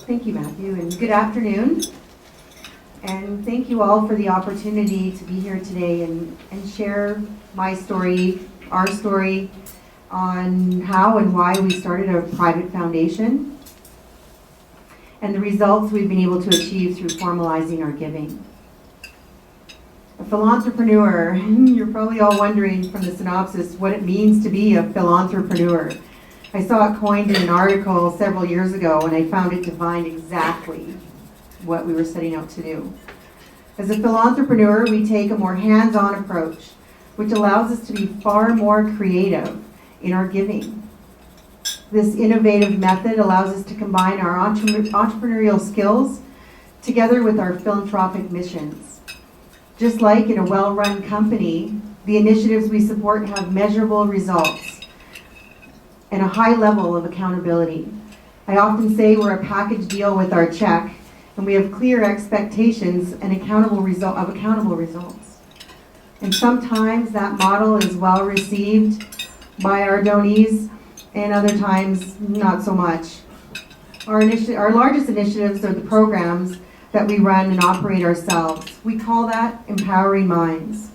Thank you, Matthew, and good afternoon. And thank you all for the opportunity to be here today and share my story, our story, on how and why we started a private foundation and the results we've been able to achieve through formalizing our giving. A philanthropreneur, you're probably all wondering from the synopsis what it means to be a philanthropreneur. I saw it coined in an article several years ago, and I found it defined exactly what we were setting out to do. As a philanthropreneur, we take a more hands-on approach, which allows us to be far more creative in our giving. This innovative method allows us to combine our entrepreneurial skills together with our philanthropic missions. Just like in a well-run company, the initiatives we support have measurable results and a high level of accountability. I often say we're a package deal with our check, and we have clear expectations and accountable results. And sometimes that model is well received by our donees, and other times not so much. Our largest initiatives are the programs that we run and operate ourselves. We call that Empowering Minds.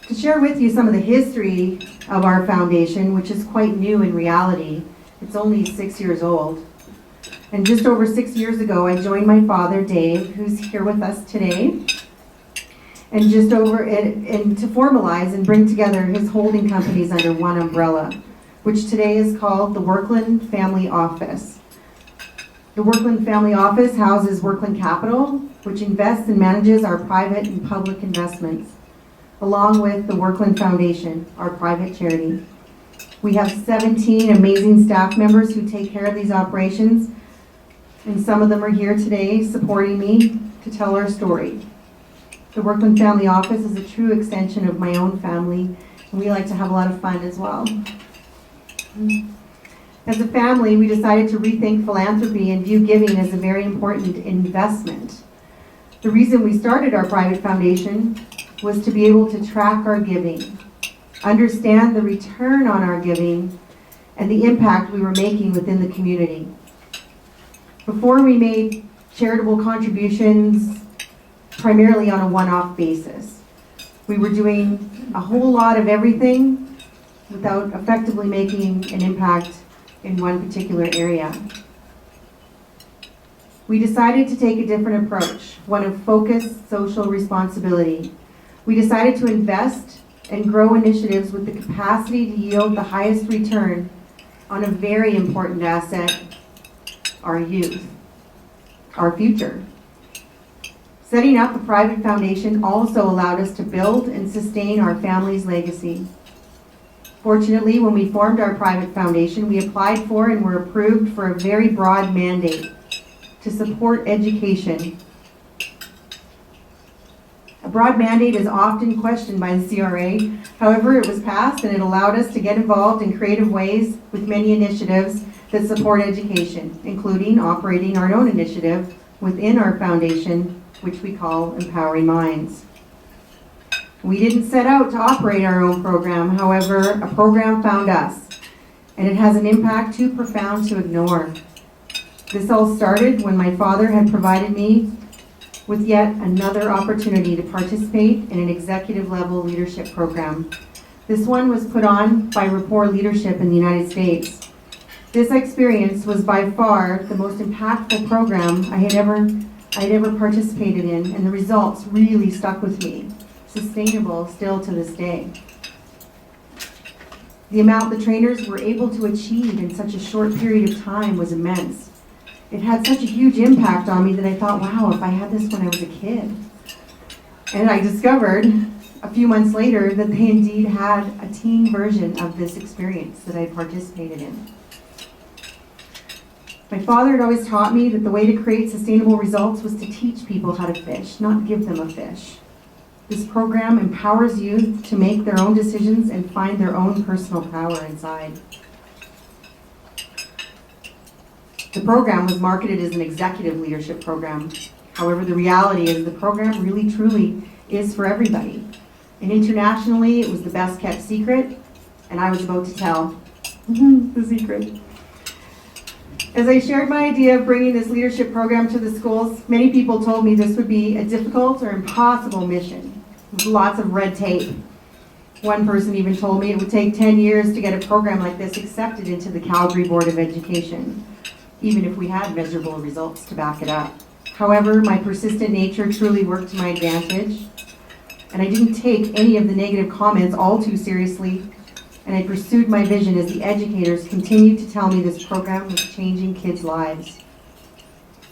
To share with you some of the history of our foundation, which is quite new in reality. It's only 6 years old. And just over 6 years ago, I joined my father, Dave, who's here with us today, and to formalize and bring together his holding companies under one umbrella, which today is called the Werklund Family Office. The Werklund Family Office houses Werklund Capital, which invests and manages our private and public investments, along with the Werklund Foundation, our private charity. We have 17 amazing staff members who take care of these operations, and some of them are here today supporting me to tell our story. The Werklund Family Office is a true extension of my own family, and we like to have a lot of fun as well. As a family, we decided to rethink philanthropy and view giving as a very important investment. The reason we started our private foundation was to be able to track our giving, understand the return on our giving, and the impact we were making within the community. Before, we made charitable contributions primarily on a one-off basis. We were doing a whole lot of everything without effectively making an impact in one particular area. We decided to take a different approach, one of focused social responsibility. We decided to invest and grow initiatives with the capacity to yield the highest return on a very important asset, our youth, our future. Setting up a private foundation also allowed us to build and sustain our family's legacy. Fortunately, when we formed our private foundation, we applied for and were approved for a very broad mandate to support education. A broad mandate is often questioned by the CRA. However, it was passed and it allowed us to get involved in creative ways with many initiatives that support education, including operating our own initiative within our foundation, which we call Empowering Minds. We didn't set out to operate our own program. However, a program found us, and it has an impact too profound to ignore. This all started when my father had provided me with yet another opportunity to participate in an executive level leadership program. This one was put on by Rapport Leadership in the United States. This experience was by far the most impactful program I had ever participated in, and the results really stuck with me, sustainable still to this day. The amount the trainers were able to achieve in such a short period of time was immense. It had such a huge impact on me that I thought, wow, if I had this when I was a kid. And I discovered a few months later that they indeed had a teen version of this experience that I participated in. My father had always taught me that the way to create sustainable results was to teach people how to fish, not give them a fish. This program empowers youth to make their own decisions and find their own personal power inside. The program was marketed as an executive leadership program. However, the reality is the program really truly is for everybody. And internationally, it was the best kept secret, and I was about to tell the secret. As I shared my idea of bringing this leadership program to the schools, many people told me this would be a difficult or impossible mission with lots of red tape. One person even told me it would take 10 years to get a program like this accepted into the Calgary Board of Education, even if we had measurable results to back it up. However, my persistent nature truly worked to my advantage, and I didn't take any of the negative comments all too seriously, and I pursued my vision as the educators continued to tell me this program was changing kids' lives.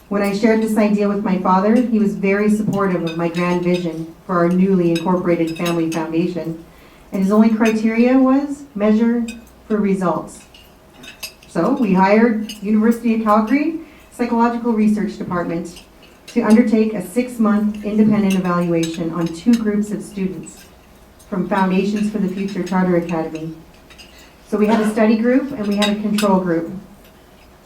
When I shared this idea with my father, he was very supportive of my grand vision for our newly incorporated family foundation, and his only criteria was measure for results. So we hired University of Calgary Psychological Research Department to undertake a 6-month independent evaluation on 2 groups of students from Foundations for the Future Charter Academy. So we had a study group and we had a control group.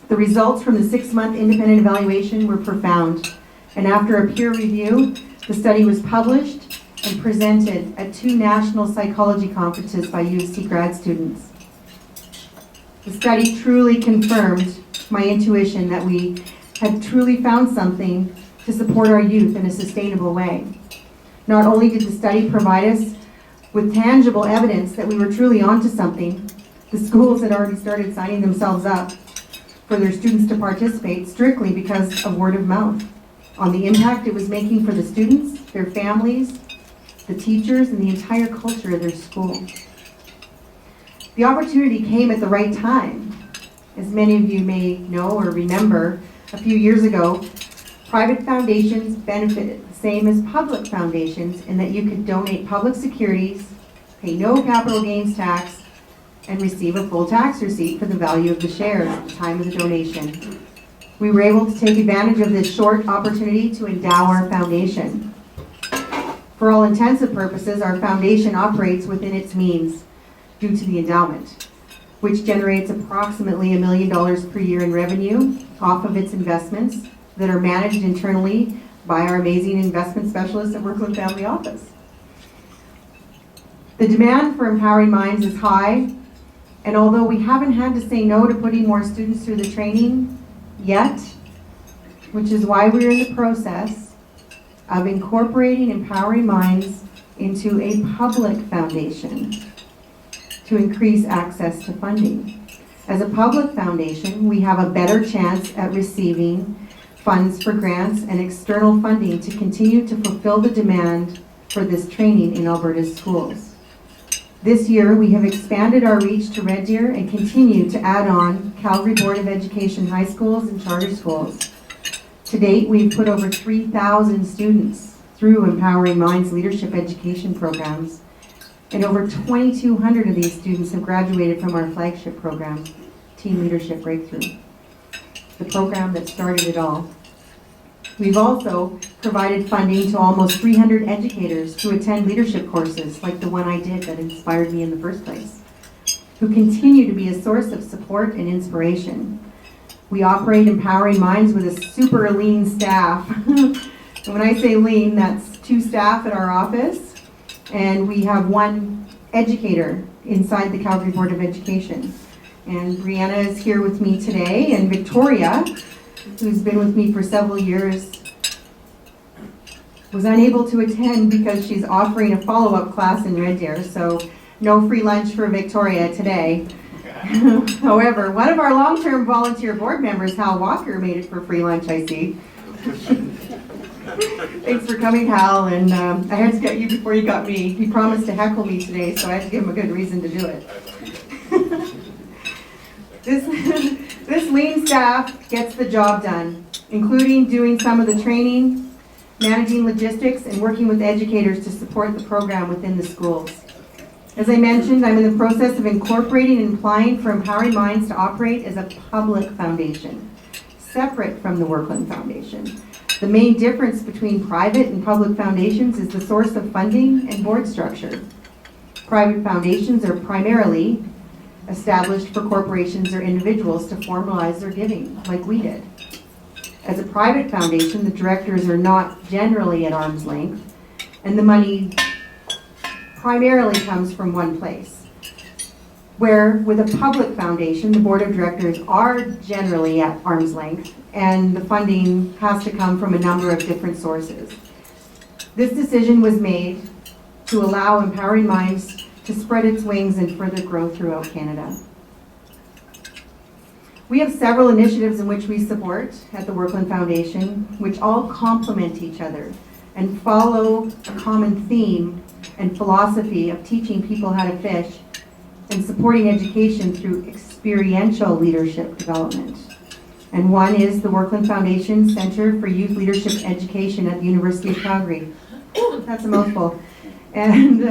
The results from the 6-month independent evaluation were profound, and after a peer review, the study was published and presented at 2 national psychology conferences by U of C grad students. The study truly confirmed my intuition that we had truly found something to support our youth in a sustainable way. Not only did the study provide us with tangible evidence that we were truly onto something, the schools had already started signing themselves up for their students to participate strictly because of word of mouth on the impact it was making for the students, their families, the teachers, and the entire culture of their school. The opportunity came at the right time. As many of you may know or remember, a few years ago, private foundations benefited the same as public foundations in that you could donate public securities, pay no capital gains tax, and receive a full tax receipt for the value of the shares at the time of the donation. We were able to take advantage of this short opportunity to endow our foundation. For all intents and purposes, our foundation operates within its means due to the endowment, which generates approximately $1 million per year in revenue off of its investments that are managed internally by our amazing investment specialists at Werklund Family Office. The demand for empowering minds is high, and although we haven't had to say no to putting more students through the training yet, which is why we're in the process of incorporating empowering minds into a public foundation to increase access to funding. As a public foundation, we have a better chance at receiving funds for grants and external funding to continue to fulfill the demand for this training in Alberta's schools. This year, we have expanded our reach to Red Deer and continue to add on Calgary Board of Education high schools and charter schools. To date, we've put over 3,000 students through Empowering Minds leadership education programs, and over 2,200 of these students have graduated from our flagship program, Team Leadership Breakthrough, the program that started it all. We've also provided funding to almost 300 educators to attend leadership courses like the one I did that inspired me in the first place, who continue to be a source of support and inspiration. We operate Empowering Minds with a super lean staff. And when I say lean, that's 2 staff at our office, and we have 1 educator inside the Calgary Board of Education. And Brianna is here with me today, and Victoria, who's been with me for several years, was unable to attend because she's offering a follow-up class in Red Deer, so no free lunch for Victoria today. However, one of our long-term volunteer board members, Hal Walker, made it for free lunch, I see. Thanks for coming, Hal, and I had to get you before you got me. He promised to heckle me today, so I had to give him a good reason to do it. This lean staff gets the job done, including doing some of the training, managing logistics, and working with educators to support the program within the schools. As I mentioned, I'm in the process of incorporating and applying for Empowering Minds to operate as a public foundation, separate from the Werklund Foundation. The main difference between private and public foundations is the source of funding and board structure. Private foundations are primarily established for corporations or individuals to formalize their giving, like we did. As a private foundation, the directors are not generally at arm's length, and the money primarily comes from one place. Where with a public foundation, the board of directors are generally at arm's length, and the funding has to come from a number of different sources. This decision was made to allow Empowering Minds to spread its wings and further grow throughout Canada. We have several initiatives in which we support at the Werklund Foundation, which all complement each other and follow a common theme and philosophy of teaching people how to fish and supporting education through experiential leadership development. And one is the Werklund Foundation Center for Youth Leadership Education at the University of Calgary. That's a mouthful. And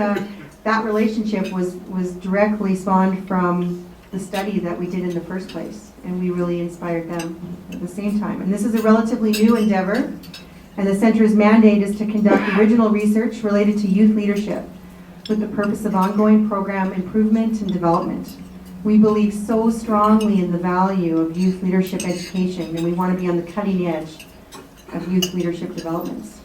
that relationship was directly spawned from the study that we did in the first place, and we really inspired them at the same time. And this is a relatively new endeavor, and the center's mandate is to conduct original research related to youth leadership with the purpose of ongoing program improvement and development. We believe so strongly in the value of youth leadership education, and we want to be on the cutting edge of youth leadership developments.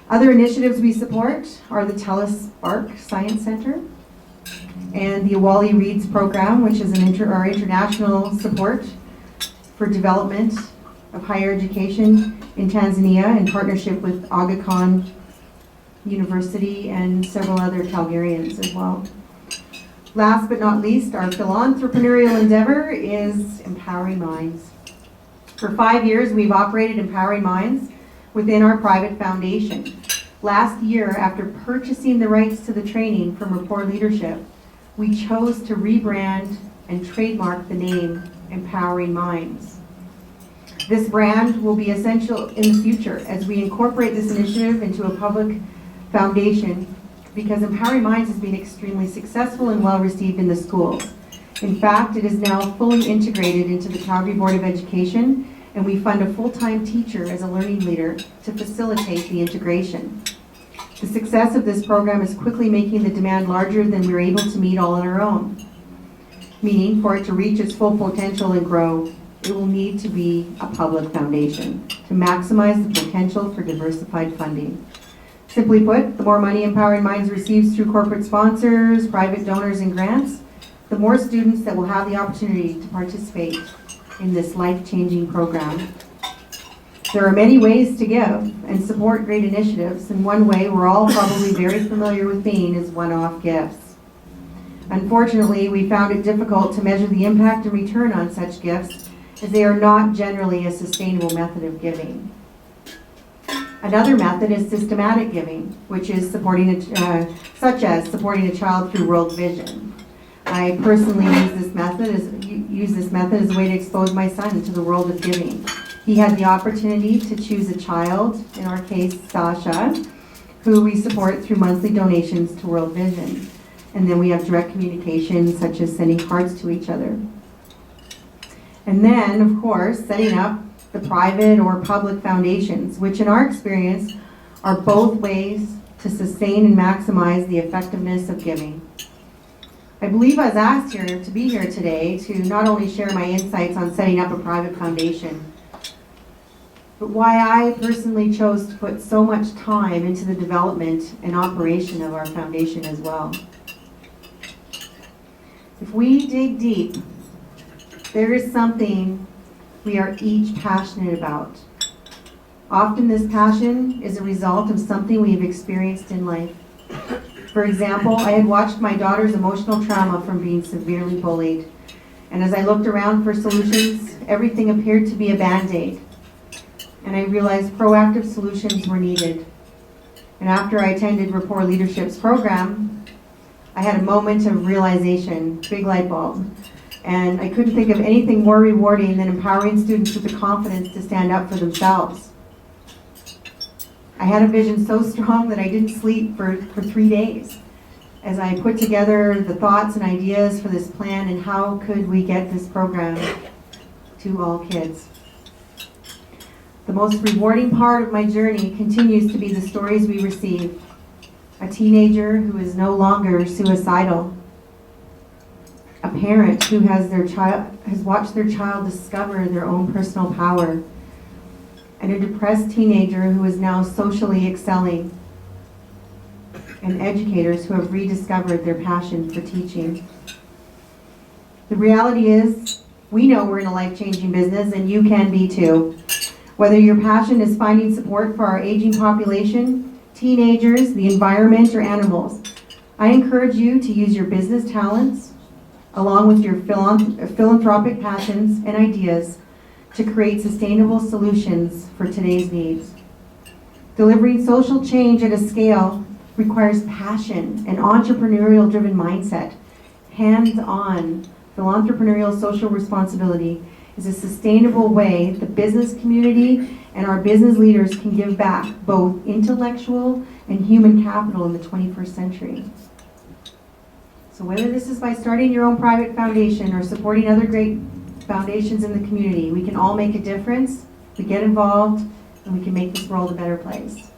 Other initiatives we support are the TELUS Spark Science Center and the Awali Reads program, which is our international support for development of higher education in Tanzania in partnership with Aga Khan University and several other Calgarians as well. Last but not least, our philanthropreneurial endeavor is Empowering Minds. For 5 years, we've operated Empowering Minds within our private foundation. Last year, after purchasing the rights to the training from Rapport Leadership, we chose to rebrand and trademark the name Empowering Minds. This brand will be essential in the future as we incorporate this initiative into a public foundation, because Empowering Minds has been extremely successful and well received in the schools. In fact, it is now fully integrated into the Calgary Board of Education, and we fund a full-time teacher as a learning leader to facilitate the integration. The success of this program is quickly making the demand larger than we're able to meet all on our own. Meaning, for it to reach its full potential and grow, it will need to be a public foundation to maximize the potential for diversified funding. Simply put, the more money Empowering Minds receives through corporate sponsors, private donors, and grants, the more students that will have the opportunity to participate in this life-changing program. There are many ways to give and support great initiatives, and one way we're all probably very familiar with being is one-off gifts. Unfortunately, we found it difficult to measure the impact and return on such gifts, as they are not generally a sustainable method of giving. Another method is systematic giving, which is such as supporting a child through World Vision. I personally use this method as a way to expose my son to the world of giving. He had the opportunity to choose a child, in our case Sasha, who we support through monthly donations to World Vision. And then we have direct communication, such as sending cards to each other. And then, of course, setting up the private or public foundations, which in our experience are both ways to sustain and maximize the effectiveness of giving. I believe I was asked here to be here today to not only share my insights on setting up a private foundation, but why I personally chose to put so much time into the development and operation of our foundation as well. If we dig deep, there is something we are each passionate about. Often this passion is a result of something we have experienced in life. For example, I had watched my daughter's emotional trauma from being severely bullied. And as I looked around for solutions, everything appeared to be a Band-Aid. And I realized proactive solutions were needed. And after I attended Rapport Leadership's program, I had a moment of realization, big light bulb. And I couldn't think of anything more rewarding than empowering students with the confidence to stand up for themselves. I had a vision so strong that I didn't sleep for 3 days as I put together the thoughts and ideas for this plan and how could we get this program to all kids. The most rewarding part of my journey continues to be the stories we receive. A teenager who is no longer suicidal. A parent who has watched their child discover their own personal power. And a depressed teenager who is now socially excelling. And educators who have rediscovered their passion for teaching. The reality is, we know we're in a life-changing business, and you can be too. Whether your passion is finding support for our aging population, teenagers, the environment, or animals, I encourage you to use your business talents, along with your philanthropic passions and ideas, to create sustainable solutions for today's needs. Delivering social change at a scale requires passion and entrepreneurial-driven mindset. Hands-on philanthropreneurial social responsibility is a sustainable way the business community and our business leaders can give back both intellectual and human capital in the 21st century. So whether this is by starting your own private foundation or supporting other great foundations in the community, we can all make a difference, we get involved, and we can make this world a better place.